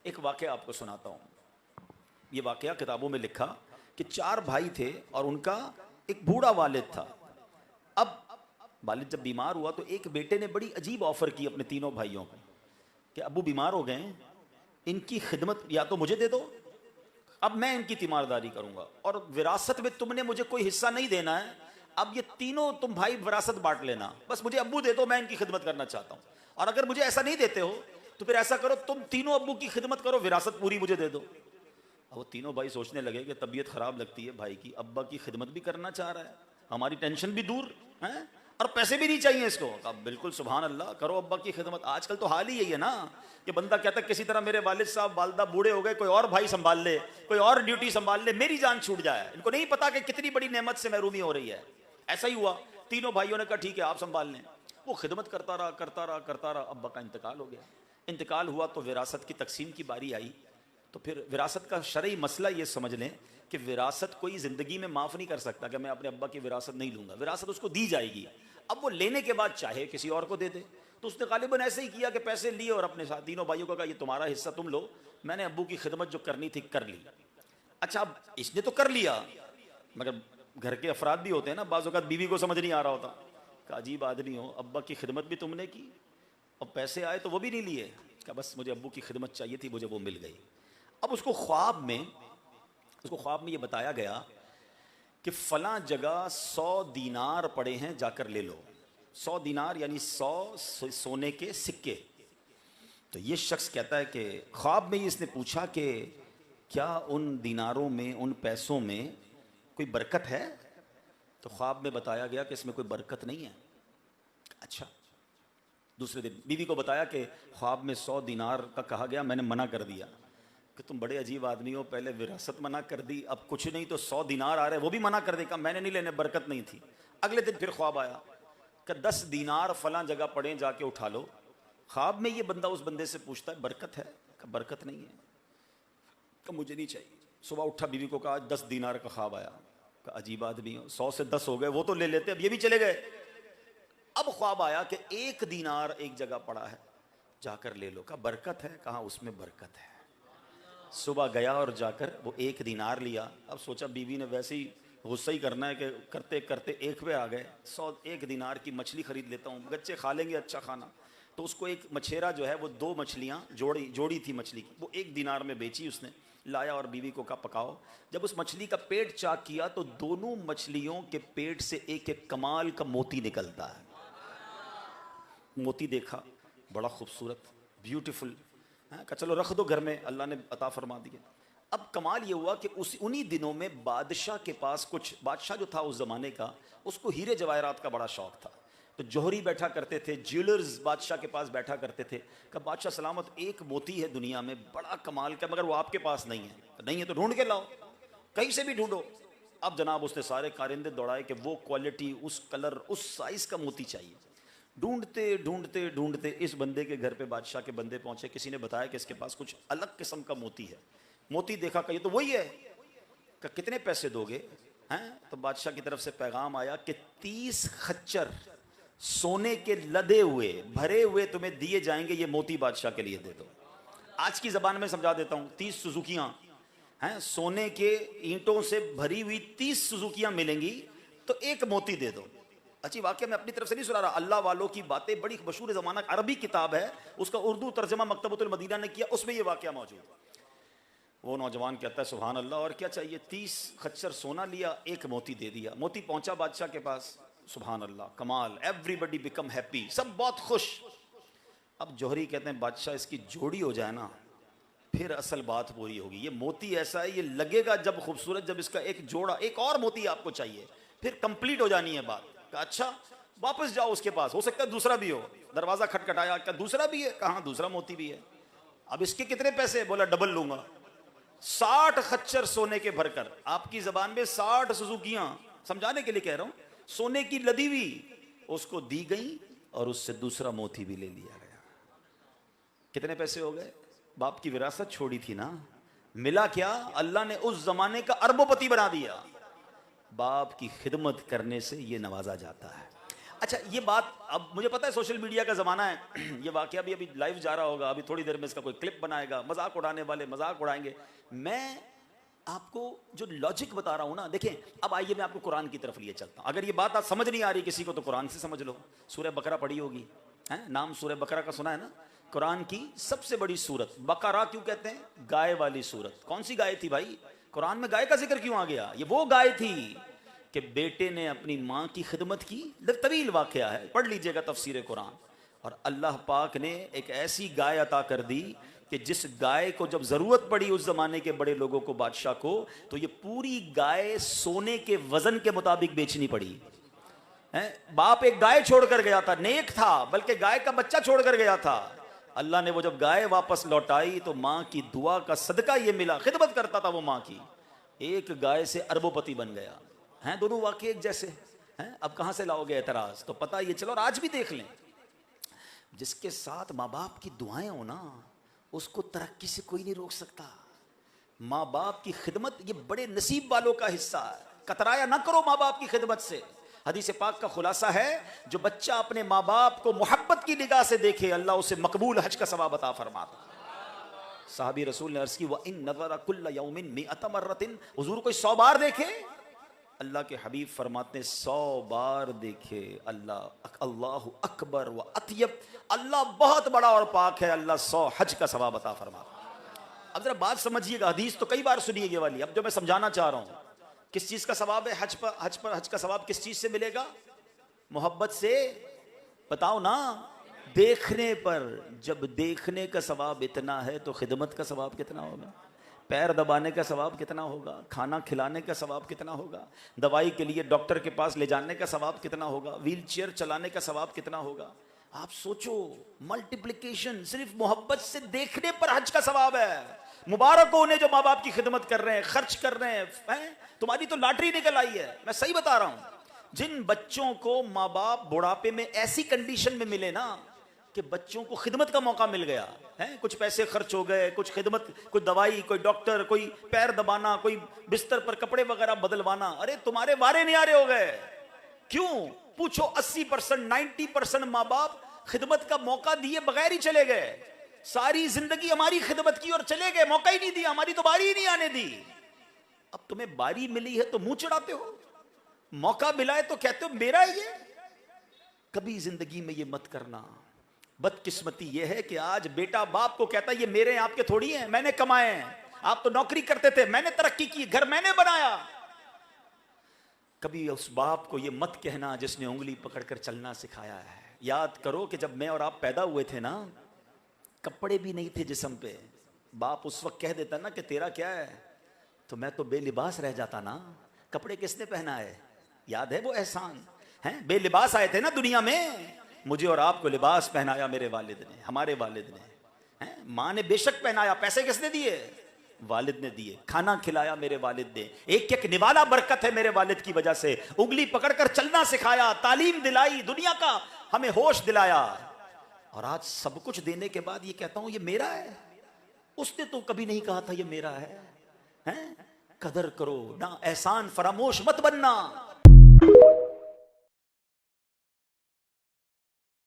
एक वाक़या आपको सुनाता हूँ। ये वाक़या किताबों में लिखा कि 4 भाई थे और उनका एक बूढ़ा वालिद था। अब वालिद जब बीमार हुआ तो एक बेटे ने बड़ी अजीब ऑफ़र की अपने तीनों भाइयों को कि अब्बू बीमार हो गए, इनकी खिदमत या तो मुझे दे दो, अब मैं इनकी तीमारदारी करूँगा, और विरासत में तुमने मुझे कोई हिस्सा नहीं देना है। अब ये तीनों तुम भाई विरासत बांट लेना, बस मुझे अब्बू दे दो, मैं इनकी खिदमत करना चाहता हूँ। और अगर मुझे ऐसा नहीं देते हो तो फिर ऐसा करो, तुम तीनों अब्बू की खिदमत करो, विरासत पूरी मुझे दे दो। अब वो तीनों भाई सोचने लगे कि तबीयत खराब लगती है भाई की, अब्बा की खिदमत भी करना चाह रहा है, हमारी टेंशन भी दूर है और पैसे भी नहीं चाहिए इसको। अब बिल्कुल सुभान अल्लाह, करो अब्बा की खिदमत। आजकल तो हाल ही यही है ना कि बंदा कहता है किसी तरह मेरे वालिद साहब वालदा बूढ़े हो गए, कोई और भाई संभाल ले, कोई और ड्यूटी संभाल ले, मेरी जान छूट जाए। इनको नहीं पता कि कितनी बड़ी नेमत से महरूमी हो रही है। ऐसा ही हुआ, तीनों भाइयों ने कहा ठीक है आप संभाल लें। वो खिदमत करता रहा करता रहा करता रहा, अब्बा का इंतकाल हो गया। इंतकाल हुआ तो विरासत की तकसीम की बारी आई। तो फिर विरासत का शरई मसला ये समझ लें कि विरासत कोई ज़िंदगी में माफ़ नहीं कर सकता कि मैं अपने अब्बा की विरासत नहीं लूँगा। विरासत उसको दी जाएगी, अब वो लेने के बाद चाहे किसी और को दे दे। तो उसने गालिबन ऐसे ही किया कि पैसे लिए और अपने साथ तीनों भाइयों को कहा ये तुम्हारा हिस्सा तुम लो, मैंने अब्बू की खिदमत जो करनी थी कर ली। अच्छा, अब इसने तो कर लिया, मगर घर के अफराद भी होते हैं ना, बाज़ औक़ात बीवी को समझ नहीं आ रहा होता कि अजीब आदमी हो, अब्बा की खिदमत भी तुमने की और पैसे आए तो वो भी नहीं लिए, क्या बस मुझे अब्बू की खिदमत चाहिए थी, मुझे वो मिल गई। अब उसको ख्वाब में ये बताया गया कि फलां जगह 100 दीनार पड़े हैं, जाकर ले लो। 100 दीनार यानी 100 सोने के सिक्के। तो ये शख्स कहता है कि ख्वाब में ही इसने पूछा कि क्या उन दीनारों में, उन पैसों में कोई बरकत है? तो ख्वाब में बताया गया कि इसमें कोई बरकत नहीं है। अच्छा, दूसरे दिन बीवी को बताया कि ख्वाब में 100 दीनार का कहा गया, मैंने मना कर दिया कि तुम बड़े अजीब आदमी हो, पहले विरासत मना कर दी, अब कुछ नहीं तो 100 दीनार आ रहे वो भी मना कर देगा, मैंने नहीं लेने, बरकत नहीं थी। अगले दिन फिर ख्वाब आया कि 10 दीनार फलां जगह पड़े, जाके उठा लो। ख्वाब में ये बंदा उस बंदे से पूछता है बरकत है? कि बरकत नहीं है, कि मुझे नहीं चाहिए। सुबह उठा, बीवी को कहा 10 दीनार का ख्वाब आया। कि अजीब आदमी हो, 100 से 10 हो गए, वो तो ले लेते, अब ये भी चले गए। अब ख्वाब आया कि 1 दीनार एक जगह पड़ा है, जाकर ले लो। कहा बरकत है? कहा उसमें बरकत है। सुबह गया और जाकर वो 1 दीनार लिया। अब सोचा बीवी ने वैसे ही गुस्सा ही करना है कि करते करते एक पे आ गए। 1 दीनार की मछली खरीद लेता हूँ, बच्चे खा लेंगे अच्छा खाना। तो उसको एक मछेरा जो है वो 2 मछलियाँ जोड़ी थी मछली की, वो 1 दीनार में बेची उसने। लाया और बीवी को कहा पकाओ। जब उस मछली का पेट चाक किया तो दोनों मछलियों के पेट से एक एक कमाल का मोती निकलता है। मोती देखा, बड़ा खूबसूरत, ब्यूटीफुल। कहा चलो रख दो घर में, अल्लाह ने अता फरमा दिया। अब कमाल ये हुआ कि उन्हीं दिनों में बादशाह के पास कुछ, बादशाह जो था उस ज़माने का, उसको हीरे जवाहरात का बड़ा शौक़ था। तो जौहरी बैठा करते थे, ज्वेलर्स बादशाह के पास बैठा करते थे। कि बादशाह सलामत, एक मोती है दुनिया में बड़ा कमाल का, मगर वो आपके पास नहीं है। नहीं है तो ढूंढ के लाओ, कहीं से भी ढूंढो। अब जनाब उसने सारे कारिंदे दौड़ाए कि वो क्वालिटी, उस कलर, उस साइज़ का मोती चाहिए। ढूंढते ढूंढते ढूंढते इस बंदे के घर पे बादशाह के बंदे पहुंचे। किसी ने बताया कि इसके पास कुछ अलग किस्म का मोती है। मोती देखा, कही तो वही है। कि कितने पैसे दोगे? हैं? तो बादशाह की तरफ से पैगाम आया कि 30 खच्चर सोने के लदे हुए भरे हुए तुम्हें दिए जाएंगे, ये मोती बादशाह के लिए दे दो। आज की जबान में समझा देता हूँ, 30 सुजुकियां हैं, सोने के ईंटों से भरी हुई 30 सुजुकियां मिलेंगी, तो एक मोती दे दो। अच्छी वाक्य मैं अपनी तरफ से नहीं सुना रहा, अल्लाह वालों की बातें, बड़ी मशहूर ज़माना अरबी किताब है, उसका उर्दू तर्जमा मकतबतुल मदीना ने किया, उसमें यह वाक्य मौजूद। वो नौजवान कहता है सुभान अल्लाह, और क्या चाहिए? 30 खच्चर सोना लिया, एक मोती दे दिया। मोती पहुंचा बादशाह के पास, सुभान अल्लाह, कमाल, एवरीबडी बिकम हैप्पी, सब बहुत खुश। अब जौहरी कहते हैं बादशाह इसकी जोड़ी हो जाए ना, फिर असल बात पूरी होगी। ये मोती ऐसा है, ये लगेगा जब खूबसूरत, जब इसका एक जोड़ा, एक और मोती आपको चाहिए, फिर कंप्लीट हो जानी है बात। अच्छा, वापस जाओ उसके पास, हो सकता है दूसरा भी हो। दरवाजा खटखटाया, क्या दूसरा भी है? कहाँ, दूसरा मोती भी है। अब इसके कितने पैसे? बोला डबल लूंगा। 60 खच्चर सोने के भरकर, आपकी जबान में 60 सुजुकियां, समझाने के लिए कह रहा हूं, सोने की लदी हुई उसको दी गई और उससे दूसरा मोती भी ले लिया गया। कितने पैसे हो गए? बाप की विरासत छोड़ी थी ना, मिला क्या? अल्लाह ने उस जमाने का अरबोपति बना दिया। बाप की खिदमत करने से यह नवाजा जाता है। अच्छा ये बात, अब मुझे पता है सोशल मीडिया का जमाना है, ये वाकया भी अभी लाइव जा रहा होगा, अभी थोड़ी देर में इसका कोई क्लिप बनाएगा, मजाक उड़ाने वाले मजाक उड़ाएंगे। मैं आपको जो लॉजिक बता रहा हूं ना, देखें अब आइए मैं आपको कुरान की तरफ लिए चलता हूं। अगर ये बात आज समझ नहीं आ रही किसी को तो कुरान से समझ लो। सूरह बकरा पढ़ी होगी, है नाम सूरह बकरा का सुना है ना? कुरान की सबसे बड़ी सूरत। बकरा क्यों कहते हैं? गाय वाली सूरत। कौन सी गाय थी भाई? कुरान में गाय का जिक्र क्यों आ गया? ये वो गाय थी कि बेटे ने अपनी माँ की खिदमत की। तवील वाकया है, पढ़ लीजिएगा तफसीर कुरान। और अल्लाह पाक ने एक ऐसी गाय अता कर दी कि जिस गाय को जब जरूरत पड़ी उस जमाने के बड़े लोगों को, बादशाह को, तो ये पूरी गाय सोने के वजन के मुताबिक बेचनी पड़ी है। बाप एक गाय छोड़कर गया था, नेक था, बल्कि गाय का बच्चा छोड़कर गया था। अल्लाह ने वो जब गाय वापस लौटाई तो माँ की दुआ का सदका ये मिला। खिदमत करता था वो माँ की, एक गाय से अरबोपति बन गया। हैं दोनों वाकई एक जैसे हैं। अब कहां से लाओगे एतराज? तो पता ये चलो। और आज भी देख लें, जिसके साथ माँ बाप की दुआएं हो ना, उसको तरक्की से कोई नहीं रोक सकता। माँ बाप की खिदमत ये बड़े नसीब वालों का हिस्सा है। कतराया ना करो माँ बाप की खिदमत से। हदीस पाक का खुलासा है, जो बच्चा अपने माँ बाप को मोहब्बत की निगाह से देखे, अल्लाह उसे मकबूल हज का सवाब अता फरमाता। साहबी रसूल ने अर्ज़ की, व इन नज़रा कुल्ल यौमिन मिअत मर्रतिन, हुजूर कोई 100 बार देखे? अल्लाह के हबीब फरमाते 100 बार देखे अल्लाह अकबर व अतयब, अल्लाह बहुत बड़ा और पाक है, अल्लाह 100 हज का सवाब अता फरमाता। अब जरा बात समझिएगा, हदीस तो कई बार सुनी है ये वाली। अब जो मैं समझाना चाह रहा हूं, किस चीज का सवाब है? हज का सवाब किस चीज से मिलेगा? मोहब्बत से। बताओ ना, देखने पर। जब देखने का सवाब इतना है तो खिदमत का सवाब कितना होगा? पैर दबाने का सवाब कितना होगा? खाना खिलाने का सवाब कितना होगा? दवाई के लिए डॉक्टर के पास ले जाने का सवाब कितना होगा? व्हील चेयर चलाने का सवाब कितना होगा? आप सोचो, मल्टीप्लिकेशन सिर्फ मोहब्बत से देखने पर हज का सवाब है। मुबारक हो उन्हें जो माँ बाप की खिदमत कर रहे हैं, खर्च कर रहे हैं। तुम्हारी तो लॉटरी निकल आई है, मैं सही बता रहा हूं। जिन बच्चों को माँ बाप बुढ़ापे में ऐसी कंडीशन में मिले ना कि बच्चों को खिदमत का मौका मिल गया है, कुछ पैसे खर्च हो गए, कुछ खिदमत, कोई दवाई, कोई डॉक्टर, कोई पैर दबाना, कोई बिस्तर पर कपड़े वगैरह बदलवाना, अरे तुम्हारे वारे न्यारे हो गए। क्यों? पूछो 80%, 90% माँ बाप खिदमत का मौका दिए बगैर ही चले गए। सारी जिंदगी हमारी खिदमत की और चले गए, मौका ही नहीं दिया, हमारी तो बारी ही नहीं आने दी। अब तुम्हें बारी मिली है तो मुंह चढ़ाते हो, मौका मिला है तो कहते हो मेरा ये। कभी जिंदगी में ये मत करना। बदकिस्मती ये है कि आज बेटा बाप को कहता है ये मेरे आपके थोड़ी हैं, मैंने कमाए हैं, आप तो नौकरी करते थे, मैंने तरक्की की, घर मैंने बनाया। कभी उस बाप को ये मत कहना जिसने उंगली पकड़कर चलना सिखाया है। याद करो कि जब मैं और आप पैदा हुए थे ना, कपड़े भी नहीं थे जिस्म पे। बाप उस वक्त कह देता ना कि तेरा क्या है, तो मैं तो बेलिबास रह जाता ना। कपड़े किसने पहना है? याद है वो एहसान है? बेलिबास आए थे ना दुनिया में, मुझे और आपको लिबास पहनाया मेरे वालिद ने, हमारे वालिद ने। हैं? माँ ने बेशक पहनाया, पैसे किसने दिए? वालिद ने दिए। खाना खिलाया मेरे वालिद ने, एक एक निवाला बरकत है मेरे वालिद की वजह से। उंगली पकड़कर चलना सिखाया, तालीम दिलाई, दुनिया का हमें होश दिलाया। और आज सब कुछ देने के बाद ये कहता हूं ये मेरा है। उसने तो कभी नहीं कहा था ये मेरा है। हैं? कदर करो ना, एहसान फरामोश मत बनना।